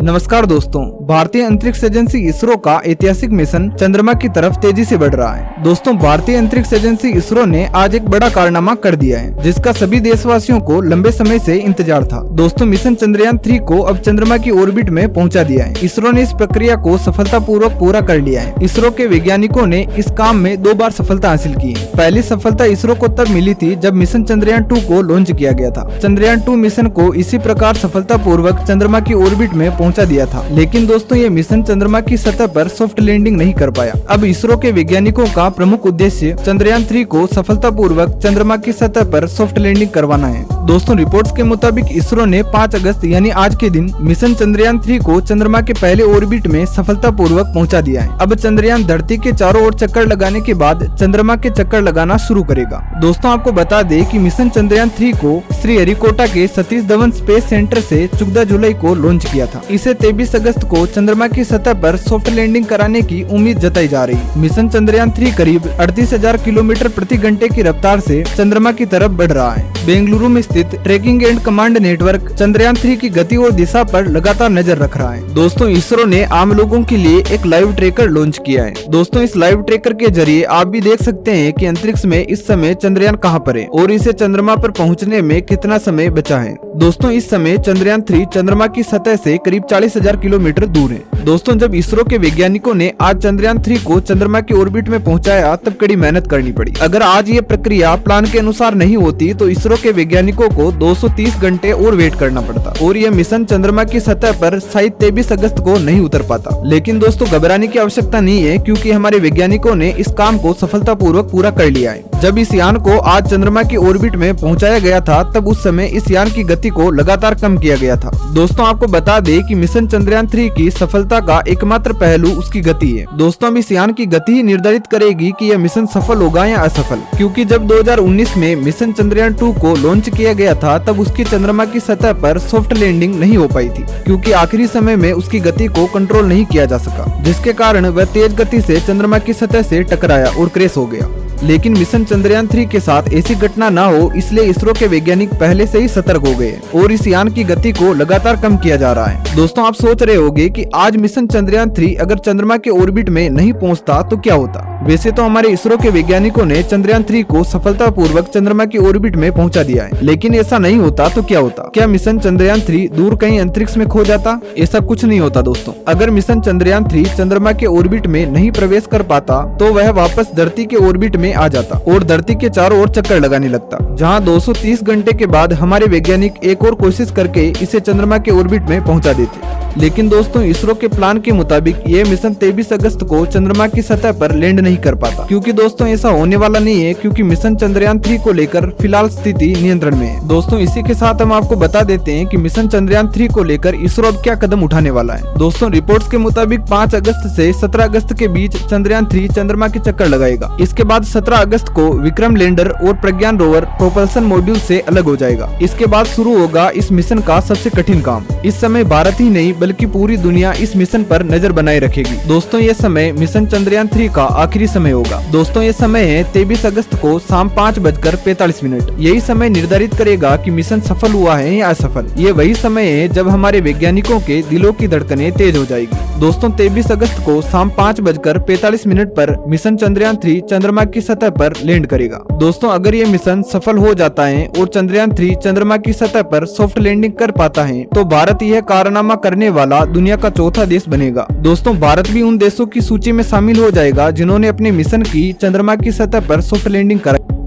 नमस्कार दोस्तों, भारतीय अंतरिक्ष एजेंसी इसरो का ऐतिहासिक मिशन चंद्रमा की तरफ तेजी से बढ़ रहा है। दोस्तों, भारतीय अंतरिक्ष एजेंसी इसरो ने आज एक बड़ा कारनामा कर दिया है, जिसका सभी देशवासियों को लंबे समय से इंतजार था। दोस्तों, मिशन चंद्रयान 3 को अब चंद्रमा की ऑर्बिट में पहुंचा दिया है। इसरो ने इस प्रक्रिया को सफलतापूर्वक पूरा कर लिया है। इसरो के वैज्ञानिकों ने इस काम में 2 बार सफलता हासिल की है। पहली सफलता इसरो को तब मिली थी जब मिशन चंद्रयान 2 को लॉन्च किया गया था। चंद्रयान 2 मिशन को इसी प्रकार सफलतापूर्वक चंद्रमा की ऑर्बिट में पहुंचा दिया था। लेकिन दोस्तों, ये मिशन चंद्रमा की सतह पर सॉफ्ट लैंडिंग नहीं कर पाया। अब इसरो के वैज्ञानिकों का प्रमुख उद्देश्य चंद्रयान 3 को सफलतापूर्वक चंद्रमा की सतह पर सॉफ्ट लैंडिंग करवाना है। दोस्तों, रिपोर्ट्स के मुताबिक इसरो ने 5 अगस्त यानी आज के दिन मिशन चंद्रयान 3 को चंद्रमा के पहले ऑर्बिट में सफलतापूर्वक पहुंचा दिया है। अब चंद्रयान धरती के चारों ओर चक्कर लगाने के बाद चंद्रमा के चक्कर लगाना शुरू करेगा। दोस्तों, आपको बता दें कि मिशन चंद्रयान 3 को श्रीहरिकोटा के सतीश धवन स्पेस सेंटर से 14 जुलाई को लॉन्च किया था। इसे 23 अगस्त को चंद्रमा की सतह पर सॉफ्ट लैंडिंग कराने की उम्मीद जताई जा रही। मिशन चंद्रयान 3 करीब 38,000 किलोमीटर प्रति घंटे की रफ्तार से चंद्रमा की तरफ बढ़ रहा है। बेंगलुरु में स्थित tracking and command network Chandrayaan 3 की गति और दिशा पर लगातार नजर रख रहा है। दोस्तों, इसरो ने आम लोगों के लिए एक लाइव ट्रैकर लॉन्च किया है। दोस्तों, इस लाइव ट्रैकर के जरिए आप भी देख सकते हैं कि अंतरिक्ष में इस समय चंद्रयान कहां पर है और इसे चंद्रमा पर पहुंचने में कितना समय बचा है। दोस्तों, इस समय चंद्रयान 3 चंद्रमा की सतह से करीब 40,000 किलोमीटर दूर है। दोस्तों, जब इसरो के वैज्ञानिकों ने आज चंद्रयान 3 को चंद्रमा की ऑर्बिट में पहुंचाया, तब कड़ी मेहनत करनी पड़ी। अगर आज ये प्रक्रिया प्लान के अनुसार नहीं होती तो इसरो के वैज्ञानिकों को 230 घंटे और वेट करना पड़ता और यह मिशन चंद्रमा की सतह पर शायद 23 अगस्त को नहीं उतर पाता। लेकिन दोस्तों, घबराने की आवश्यकता नहीं है, क्योंकि हमारे वैज्ञानिकों ने इस काम को सफलतापूर्वक पूरा कर लिया है। जब इस यान को आज चंद्रमा की ऑर्बिट में पहुंचाया गया था, तब उस समय इस यान की गति को लगातार कम किया गया था। दोस्तों, आपको बता दें कि मिशन चंद्रयान 3 की सफलता का एकमात्र पहलू उसकी गति है। दोस्तों, अब इस यान की गति ही निर्धारित करेगी कि यह मिशन सफल होगा या असफल, क्योंकि जब 2019 में मिशन चंद्रयान 2 को लॉन्च किया गया था, तब उसकी चंद्रमा की सतह पर सॉफ्ट लैंडिंग नहीं हो पाई थी, क्योंकि आखिरी समय में उसकी गति को कंट्रोल नहीं किया जा सका, जिसके कारण वह तेज गति से चंद्रमा की सतह से टकराया और क्रैश हो गया। लेकिन मिशन चंद्रयान 3 के साथ ऐसी घटना न हो, इसलिए इसरो के वैज्ञानिक पहले से ही सतर्क हो गए और इस यान की गति को लगातार कम किया जा रहा है। दोस्तों, आप सोच रहे होंगे कि आज मिशन चंद्रयान 3 अगर चंद्रमा के ऑर्बिट में नहीं पहुंचता तो क्या होता। वैसे तो हमारे इसरो के वैज्ञानिकों ने चंद्रयान 3 को सफलतापूर्वक चंद्रमा की ऑर्बिट में पहुंचा दिया है, लेकिन ऐसा नहीं होता तो क्या होता। क्या मिशन चंद्रयान 3 दूर कहीं अंतरिक्ष में खो जाता? ऐसा कुछ नहीं होता दोस्तों। अगर मिशन चंद्रयान 3 चंद्रमा के ऑर्बिट में नहीं प्रवेश कर पाता तो वह वापस धरती के ऑर्बिट में आ जाता और धरती के चारों ओर चक्कर लगाने लगता, जहां 230 घंटे के बाद हमारे वैज्ञानिक एक और कोशिश करके इसे चंद्रमा के ऑर्बिट में पहुंचा देते। लेकिन दोस्तों, इसरो के प्लान के मुताबिक ये मिशन 23 अगस्त को चंद्रमा की सतह पर लैंड नहीं कर पाता, क्योंकि दोस्तों ऐसा होने वाला नहीं है, क्योंकि मिशन चंद्रयान 3 को लेकर फिलहाल स्थिति नियंत्रण में है। दोस्तों, इसी के साथ हम आपको बता देते हैं कि मिशन चंद्रयान 3 को लेकर इसरो अब क्या कदम उठाने वाला है। दोस्तों, रिपोर्ट्स के मुताबिक 5 अगस्त से 17 अगस्त के बीच चंद्रयान 3 चंद्रमा के चक्कर लगाएगा। इसके बाद 17 अगस्त को विक्रम लैंडर और प्रज्ञान रोवर प्रोपल्सन मॉड्यूल से अलग हो जाएगा। इसके बाद शुरू होगा इस मिशन का सबसे कठिन काम। इस समय भारत ही नहीं बल्कि पूरी दुनिया इस मिशन पर नजर बनाए रखेगी। दोस्तों, ये समय मिशन चंद्रयान 3 का आखिरी समय होगा। दोस्तों, ये समय है 23 अगस्त को शाम 5:45। यही समय निर्धारित करेगा कि मिशन सफल हुआ है या असफल। ये वही समय है जब हमारे वैज्ञानिकों के दिलों की धड़कनें तेज हो जाएगी। दोस्तों, 23 अगस्त को शाम 5:45 पर मिशन चंद्रयान 3 चंद्रमा की सतह पर लैंड करेगा। दोस्तों, अगर ये मिशन सफल हो जाता है और चंद्रयान 3 चंद्रमा की सतह पर सॉफ्ट लैंडिंग कर पाता है, तो भारत यह कारनामा करने वाला दुनिया का चौथा देश बनेगा। दोस्तों, भारत भी उन देशों की सूची में शामिल हो जाएगा जिन्होंने अपने मिशन की चंद्रमा की सतह पर सॉफ्ट लैंडिंग कराई।